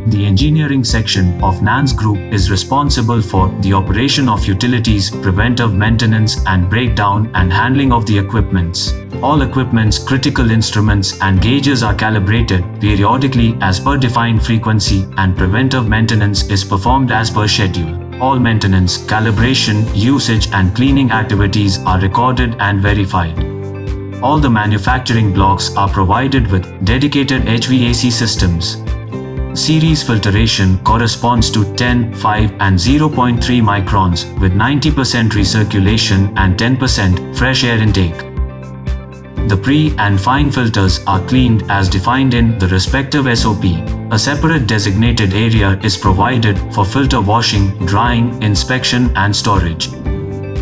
The engineering section of NANZ Group is responsible for the operation of utilities, preventive maintenance and breakdown and handling of the equipments. All equipments, critical instruments and gauges are calibrated periodically as per defined frequency, and preventive maintenance is performed as per schedule. All maintenance, calibration, usage and cleaning activities are recorded and verified. All the manufacturing blocks are provided with dedicated HVAC systems. Series filtration corresponds to 10, 5 and 0.3 microns with 90% recirculation and 10% fresh air intake. The pre and fine filters are cleaned as defined in the respective SOP. A separate designated area is provided for filter washing, drying, inspection and storage.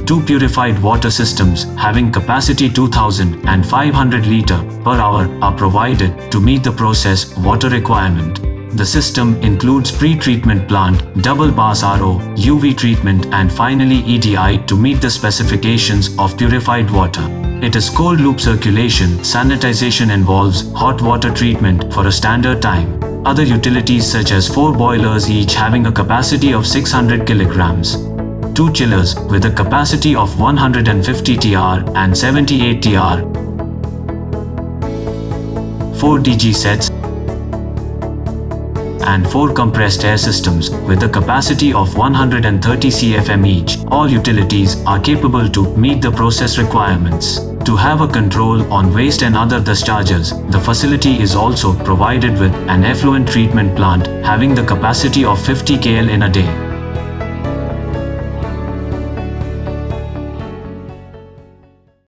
2 purified water systems having capacity 2500 litre per hour are provided to meet the process water requirement. The system includes pre-treatment plant, double pass RO, UV treatment and finally EDI to meet the specifications of purified water. It is cold loop circulation. Sanitization involves hot water treatment for a standard time. Other utilities such as 4 boilers each having a capacity of 600 kilograms. 2 chillers with a capacity of 150 TR and 78 TR. 4 DG sets and 4 compressed air systems with a capacity of 130 CFM each. All utilities are capable to meet the process requirements. To have a control on waste and other discharges, the facility is also provided with an effluent treatment plant having the capacity of 50 KL in a day.